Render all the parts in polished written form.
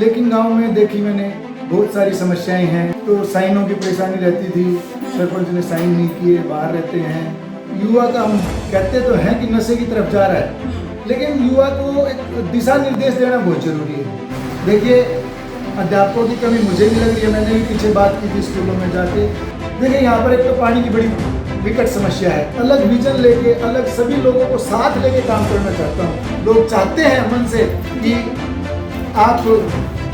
लेकिन गांव में देखी मैंने बहुत सारी समस्याएं हैं। तो साइनों की परेशानी रहती थी, सरपंच ने साइन नहीं किए, बाहर रहते हैं। युवा का हम कहते तो हैं कि नशे की तरफ जा रहा है, लेकिन युवा को एक दिशा निर्देश देना बहुत जरूरी है। देखिए, अध्यापकों की कमी मुझे भी लग रही है। मैंने भी पीछे बात की थी स्कूलों में जाके। देखिए, यहाँ पर एक तो पानी की बड़ी विकट समस्या है। अलग विजन लेके, अलग सभी लोगों को साथ लेके काम करना चाहता हूँ। लोग चाहते हैं मन से कि आप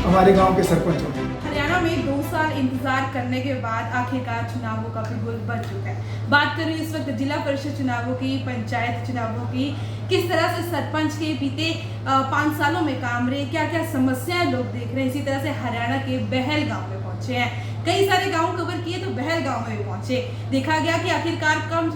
हमारे गांव के सरपंच हो। हरियाणा में 2 साल इंतजार करने के बाद आखिरकार चुनावों का बिगुल बज चुका है। बात करें इस वक्त जिला परिषद चुनावों की, पंचायत चुनावों की, किस तरह से सरपंच के बीते 5 सालों में काम रहे, क्या क्या समस्याएं लोग देख रहे हैं। इसी तरह से हरियाणा के बहल गांव में पहुंचे हैं। कई सारे गांव कवर किए तो बहल गांव में भी पहुंचे। देखा गया कि आखिरकार कौन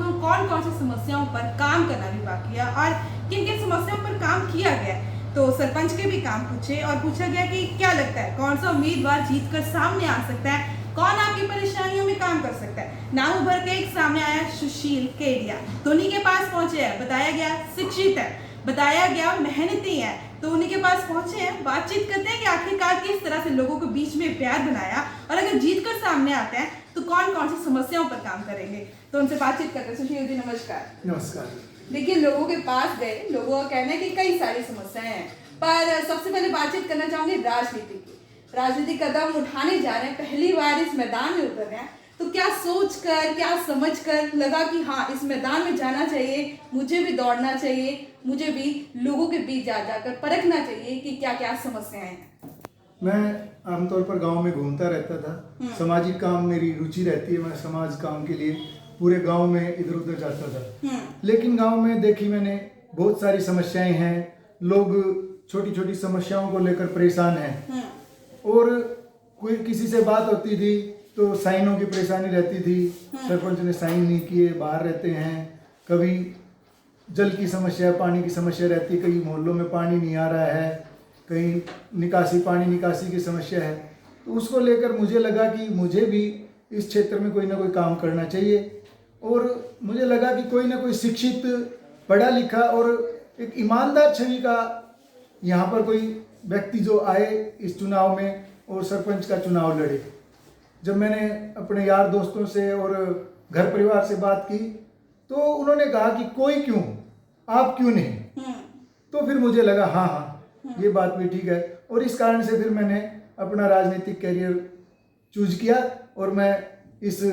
कौन सी समस्याओं पर काम करना भी बाकी है और किन किन समस्याओं पर काम किया गया। तो सरपंच के भी काम पूछे और पूछा गया कि क्या लगता है कौन सा उम्मीदवार जीतकर सामने आ सकता है, कौन आपकी परेशानियों में काम कर सकता है। नाम उभर के एक सामने आया सुशील केडिया। तो उन्हीं के पास पहुंचे हैं। बताया गया शिक्षित है, बताया गया मेहनती है, तो उन्हीं के पास पहुंचे हैं। बातचीत करते हैं कि आखिरकार किस तरह से लोगों के बीच में प्यार बनाया और अगर जीतकर सामने आते हैं तो कौन कौन सी समस्याओं पर काम करेंगे। तो उनसे बातचीत करते हैं। सुशील जी नमस्कार। नमस्कार। देखिए, लोगों के पास गए, लोगों का कहना है कि कई सारी समस्याएं हैं, पर सबसे पहले बातचीत करना चाहूंगी राजनीति की। राजनीतिक कदम उठाने जा रहे हैं, पहली बार इस मैदान में उतर रहे हैं, तो क्या सोचकर, क्या समझकर लगा कि हाँ इस मैदान में जाना चाहिए, मुझे भी दौड़ना चाहिए, मुझे भी लोगों के बीच जाकर परखना चाहिए कि क्या क्या समस्याएं हैं। मैं आमतौर पर गांव में घूमता रहता था। सामाजिक काम मेरी रुचि रहती है। मैं समाज काम के लिए पूरे गांव में इधर उधर जाता था। लेकिन गांव में देखी मैंने बहुत सारी समस्याएं हैं। लोग छोटी छोटी समस्याओं को लेकर परेशान हैं। और कोई किसी से बात होती थी तो साइनों की परेशानी रहती थी, सरपंच ने साइन नहीं किए, बाहर रहते हैं। कभी जल की समस्या, पानी की समस्या रहती है, कई मोहल्लों में पानी नहीं आ रहा है, कहीं पानी निकासी की समस्या है। तो उसको लेकर मुझे लगा कि मुझे भी इस क्षेत्र में कोई ना कोई काम करना चाहिए। और मुझे लगा कि कोई ना कोई शिक्षित, पढ़ा लिखा और एक ईमानदार छवि का यहाँ पर कोई व्यक्ति जो आए इस चुनाव में और सरपंच का चुनाव लड़े। जब मैंने अपने यार दोस्तों से और घर परिवार से बात की तो उन्होंने कहा कि कोई क्यों, आप क्यों नहीं। तो फिर मुझे लगा हाँ ये बात भी ठीक है। और इस कारण से फिर मैंने अपना राजनीतिक कैरियर चूज किया और मैं इस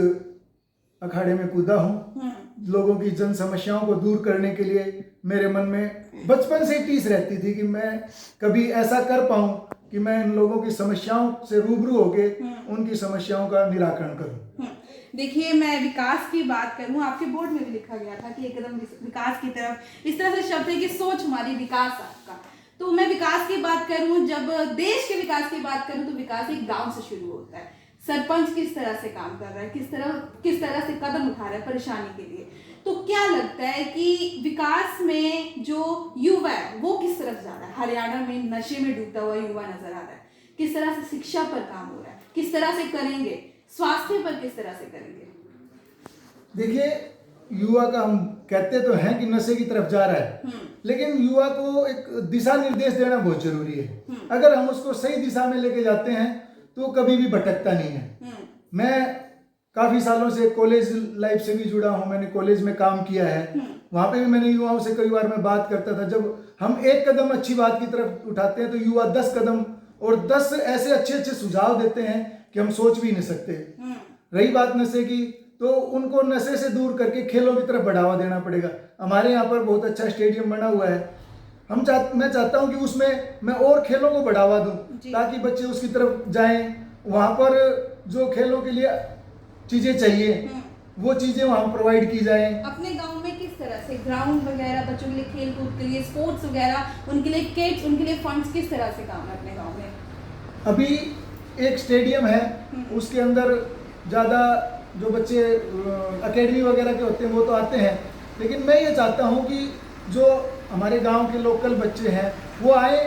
अखाड़े में कूदा हूँ। लोगों की जन समस्याओं को दूर करने के लिए मेरे मन में बचपन से ही टीस रहती थी कि मैं कभी ऐसा कर पाऊँ कि मैं इन लोगों की समस्याओं से रूबरू होके उनकी समस्याओं का निराकरण करूँ। देखिए, मैं विकास की बात करूं, आपके बोर्ड में भी लिखा गया था कि एकदम विकास की तरफ, इस तरह से शब्द है कि सोच हमारी, विकास आपका। तो मैं विकास की बात करूं, जब देश के विकास की बात करूं तो विकास एक गांव से शुरू होता है। सरपंच किस तरह से काम कर रहा है, किस तरह से कदम उठा रहा है परेशानी के लिए। तो क्या लगता है कि विकास में जो युवा है वो किस तरफ जा रहा है। हरियाणा में नशे में डूबता हुआ युवा नजर आ रहा है। किस तरह से शिक्षा पर काम हो रहा है, किस तरह से करेंगे, स्वास्थ्य पर किस तरह से करेंगे। देखिए, युवा का हम कहते तो हैं कि नशे की तरफ जा रहा है, लेकिन युवा को एक दिशा निर्देश देना बहुत जरूरी है। अगर हम उसको सही दिशा में लेके जाते हैं तो कभी भी भटकता नहीं है। मैं काफी सालों से कॉलेज लाइफ से भी जुड़ा हूं। मैंने कॉलेज में काम किया है। वहां पे भी मैंने युवाओं से कई बार मैं बात करता था। जब हम एक कदम अच्छी बात की तरफ उठाते हैं तो युवा 10 कदम और 10 ऐसे अच्छे अच्छे सुझाव देते हैं कि हम सोच भी नहीं सकते। रही बात नशे की, तो उनको नशे से दूर करके खेलों की तरफ बढ़ावा देना पड़ेगा। हमारे यहाँ पर बहुत अच्छा स्टेडियम बना हुआ है। मैं चाहता हूँ कि उसमें मैं और खेलों को बढ़ावा दूं ताकि बच्चे उसकी तरफ जाएं। वहाँ पर जो खेलों के लिए चीजें चाहिए वो चीजें वहाँ प्रोवाइड की जाएं। अपने गांव में किस तरह से ग्राउंड वगैरह, बच्चों के लिए खेल कूद के लिए, स्पोर्ट्स वगैरह, उनके लिए किट्स, उनके लिए फंड्स, किस तरह से काम है अपने गांव में। अभी एक स्टेडियम है, उसके अंदर ज़्यादा जो बच्चे एकेडमी वगैरह के होते हैं वो तो आते हैं, लेकिन मैं ये चाहता हूँ कि जो हमारे गांव के लोकल बच्चे हैं वो आए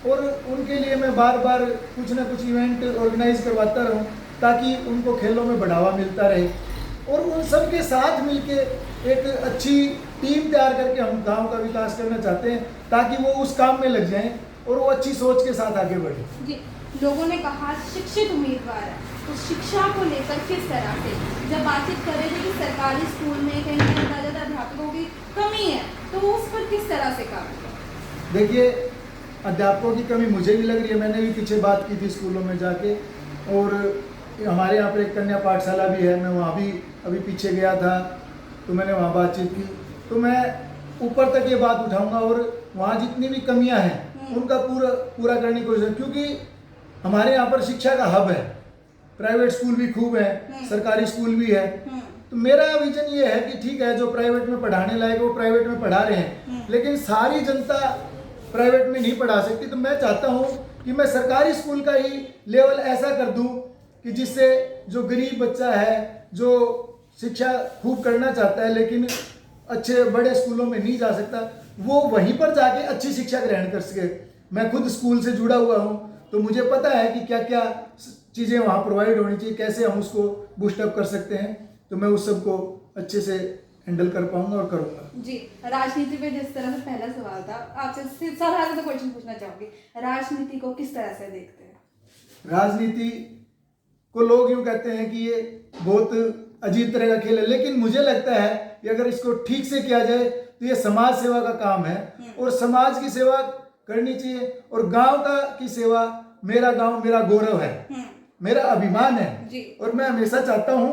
और उनके लिए मैं बार बार कुछ ना कुछ इवेंट ऑर्गेनाइज करवाता रहूं ताकि उनको खेलों में बढ़ावा मिलता रहे। और उन सब के साथ मिलके एक अच्छी टीम तैयार करके हम गांव का विकास करना चाहते हैं ताकि वो उस काम में लग जाएं और वो अच्छी सोच के साथ आगे बढ़े। जी, लोगों ने कहा शिक्षित उम्मीदवार है, तो शिक्षा को लेकर किस तरह से जब बातचीत कर रहे थे कि सरकारी स्कूल में कहीं ना कहीं ज़्यादा अध्यापकों की कमी है, तो उस पर किस तरह से काम किया? देखिए, अध्यापकों की कमी मुझे भी लग रही है। मैंने भी पीछे बात की थी स्कूलों में जाके, और हमारे यहाँ पर एक कन्या पाठशाला भी है, मैं वहाँ भी अभी पीछे गया था, तो मैंने वहाँ बातचीत की। तो मैं ऊपर तक ये बात उठाऊंगा और वहाँ जितनी भी कमियाँ हैं उनका पूरा करने की कोशिश, क्योंकि हमारे यहाँ पर शिक्षा का हब है। प्राइवेट स्कूल भी खूब है, सरकारी स्कूल भी है। तो मेरा विजन ये है कि ठीक है, जो प्राइवेट में पढ़ाने लायक वो प्राइवेट में पढ़ा रहे हैं, लेकिन सारी जनता प्राइवेट में नहीं पढ़ा सकती। तो मैं चाहता हूँ कि मैं सरकारी स्कूल का ही लेवल ऐसा कर दूँ कि जिससे जो गरीब बच्चा है, जो शिक्षा खूब करना चाहता है लेकिन अच्छे बड़े स्कूलों में नहीं जा सकता, वो वहीं पर जाके अच्छी शिक्षा ग्रहण कर सके। मैं खुद स्कूल से जुड़ा हुआ हूँ, तो मुझे पता है कि क्या क्या चीज़ें वहाँ प्रोवाइड होनी चाहिए, कैसे हम उसको बूस्टअप कर सकते हैं। तो मैं उस सब को अच्छे से हैंडल कर पाऊंगा और करूंगा। जी, राजनीति पे जिस तरह से पहला सवाल था, आपसे साधारण सा क्वेश्चन पूछना चाहूंगी, राजनीति को किस तरह से देखते हैं? राजनीति को लोग यूँ कहते हैं कि ये बहुत अजीब तरह का खेल है, लेकिन मुझे लगता है कि अगर इसको ठीक से किया जाए तो ये समाज सेवा का काम है, और समाज की सेवा करनी चाहिए। और गांव की सेवा, मेरा गांव मेरा गौरव है, मेरा अभिमान है, और मैं हमेशा चाहता हूं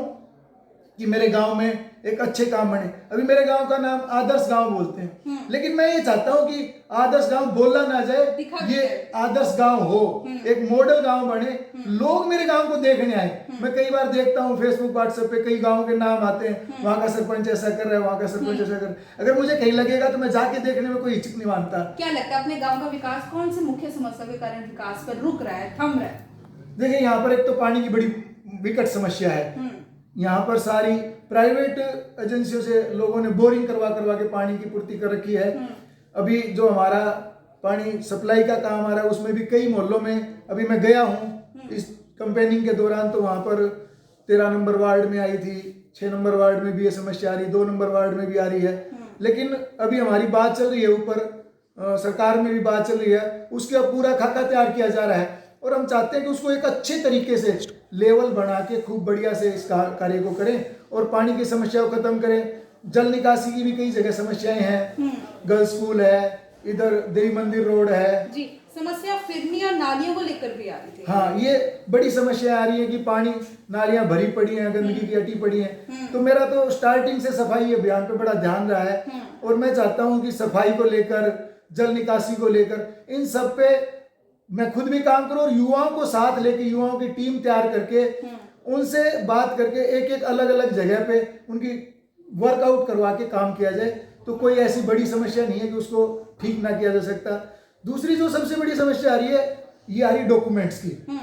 कि मेरे गांव में एक अच्छे काम बने। अभी मेरे गांव का नाम आदर्श गांव बोलते हैं, लेकिन मैं ये चाहता हूं कि आदर्श गांव बोला ना जाए, ये आदर्श गांव हो, एक मॉडल गांव बने, लोग मेरे गांव को देखने आए। मैं कई बार देखता हूं फेसबुक व्हाट्सएप पे कई गांव के नाम आते हैं, वहां का सरपंच ऐसा कर रहा है, वहां का सरपंच ऐसा कर रहा है। अगर मुझे कहीं लगेगा तो मैं जाके देखने में कोई हिचक नहीं मानता। क्या लगता है अपने गाँव का विकास कौन सी मुख्य समस्या के कारण विकास पर रुक रहा है, थम रहा है? देखिए, यहाँ पर एक तो पानी की बड़ी विकट समस्या है। यहाँ पर सारी प्राइवेट एजेंसियों से लोगों ने बोरिंग करवा के पानी की पूर्ति कर रखी है। अभी जो हमारा पानी सप्लाई का काम आ रहा है, उसमें भी कई मोहल्लों में अभी मैं गया हूँ इस कैंपेनिंग के दौरान, तो वहाँ पर 13 नंबर वार्ड में आई थी, 6 नंबर वार्ड में भी ये समस्या आ रही, 2 नंबर वार्ड में भी आ रही है। लेकिन अभी हमारी बात चल रही है, ऊपर सरकार में भी बात चल रही है, उसका पूरा खाका तैयार किया जा रहा है, और हम चाहते हैं कि उसको एक अच्छे तरीके से लेवल बना के खूब बढ़िया से इस कार्य को करें और पानी की समस्या को खत्म करें। जल निकासी की भी कई जगह समस्याएं हैं, गर्ल्स स्कूल है, इधर देवी मंदिर रोड है जी, समस्या फिरनी और नालियों को लेकर भी आ रही थी। हाँ, ये बड़ी समस्या आ रही है कि पानी नालियां भरी पड़ी हैं, गंदगी की अटी पड़ी है। तो मेरा तो स्टार्टिंग से सफाई अभियान पे बड़ा ध्यान रहा है, और मैं चाहता हूँ कि सफाई को लेकर, जल निकासी को लेकर, इन सब पे मैं खुद भी काम करूं, और युवाओं को साथ लेके, युवाओं की टीम तैयार करके, उनसे बात करके एक एक अलग अलग जगह पे उनकी वर्कआउट करवा के काम किया जाए। तो कोई ऐसी बड़ी समस्या नहीं है कि उसको ठीक ना किया जा सकता। दूसरी जो सबसे बड़ी समस्या आ रही है, ये आ रही डॉक्यूमेंट्स की।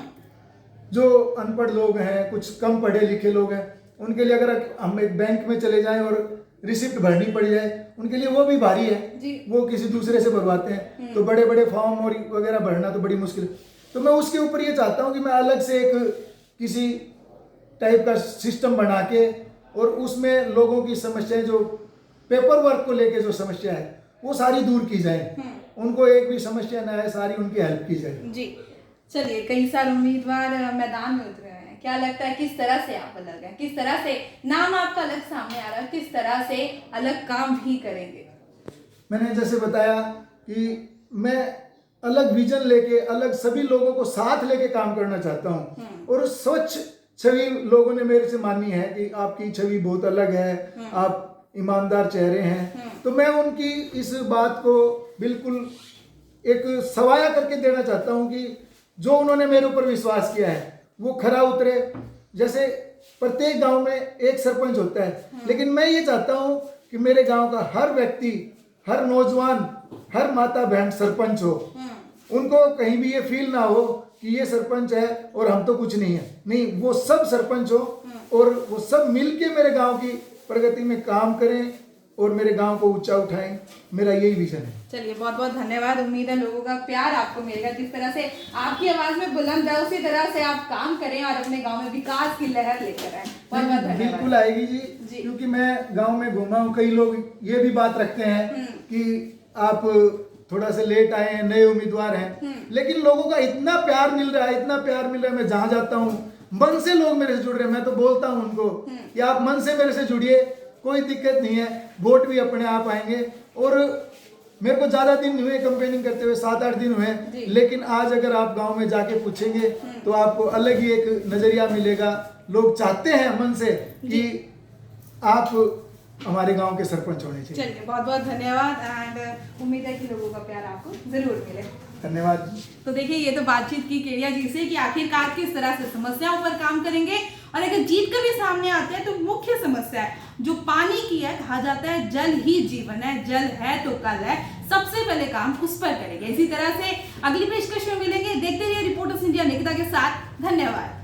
जो अनपढ़ लोग हैं, कुछ कम पढ़े लिखे लोग हैं, उनके लिए अगर हम एक बैंक में चले जाएं और रिसिप्ट भरनी पड़ जाए, उनके लिए वो भी भारी है जी। वो किसी दूसरे से भरवाते हैं, तो बड़े बड़े फॉर्म और वगैरह भरना तो बड़ी मुश्किल है। तो मैं उसके ऊपर ये चाहता हूँ कि मैं अलग से एक किसी टाइप का सिस्टम बना के, और उसमें लोगों की समस्याएं, जो पेपर वर्क को लेके जो समस्या है, वो सारी दूर की जाए, उनको एक भी समस्या ना आए, सारी उनकी हेल्प की जाए। जी, चलिए, कई सारे उम्मीदवार मैदान में उतरे हैं, क्या लगता है किस तरह से आप अलग हैं, किस तरह से नाम आपका अलग सामने आ रहा है, किस तरह से अलग काम भी करेंगे? मैंने जैसे बताया कि मैं अलग विजन लेके, अलग सभी लोगों को साथ लेके काम करना चाहता हूँ, और स्वच्छ छवि लोगों ने मेरे से मानी है कि आपकी छवि बहुत अलग है, आप ईमानदार चेहरे हैं। तो मैं उनकी इस बात को बिल्कुल एक सवाया करके देना चाहता हूँ कि जो उन्होंने मेरे ऊपर विश्वास किया है वो खरा उतरे। जैसे प्रत्येक गांव में एक सरपंच होता है, लेकिन मैं ये चाहता हूँ कि मेरे गांव का हर व्यक्ति, हर नौजवान, हर माता बहन सरपंच हो। उनको कहीं भी ये फील ना हो कि ये सरपंच है और हम तो कुछ नहीं है। नहीं, वो सब सरपंच हो और वो सब मिलके मेरे गांव की प्रगति में काम करें और मेरे गांव को ऊंचा उठाएं। मेरा यही विजन है। चलिए, बहुत बहुत धन्यवाद। उम्मीद है लोगों का प्यार आपको मिलेगा। जिस तरह से आपकी आवाज में बुलंद है, उसी तरह से आप काम करें और अपने गांव में विकास की लहर लेकर आए। बहुत बहुत धन्यवाद। बिल्कुल आएगी जी, क्योंकि मैं गांव में घूमा हूँ, कई लोग ये भी बात रखते हैं कि आप थोड़ा सा लेट आए हैं, नए उम्मीदवार हैं, लेकिन लोगों का इतना प्यार मिल रहा है, इतना प्यार मिल रहा है। मैं जहाँ जाता हूँ मन से लोग मेरे से जुड़ रहे हैं। मैं तो बोलता हूँ उनको कि आप मन से मेरे से जुड़िए, कोई दिक्कत नहीं है, वोट भी अपने आप आएंगे। और मेरे को ज्यादा दिन हुए कैंपेनिंग करते हुए, 7-8 दिन हुए, लेकिन आज अगर आप गांव में जाके पूछेंगे तो आपको अलग ही एक नजरिया मिलेगा। लोग चाहते हैं मन से कि आप हमारे गांव के सरपंच होने चाहिए। चलिए, बहुत बहुत धन्यवाद एंड उम्मीद है कि लोगों का प्यार आपको जरूर मिले। धन्यवाद। तो देखिए, ये तो बातचीत की केडिया जी से कि आखिरकार किस तरह से समस्याओं पर काम करेंगे। और अगर जीत कभी सामने आते हैं तो मुख्य समस्या है जो पानी की है। कहा जाता है जल ही जीवन है, जल है तो कल है, सबसे पहले काम उस पर करेंगे। इसी तरह से अगली पेशकश में मिलेंगे। देखते रहिए रिपोर्टर्स इंडिया निकिता के साथ। धन्यवाद।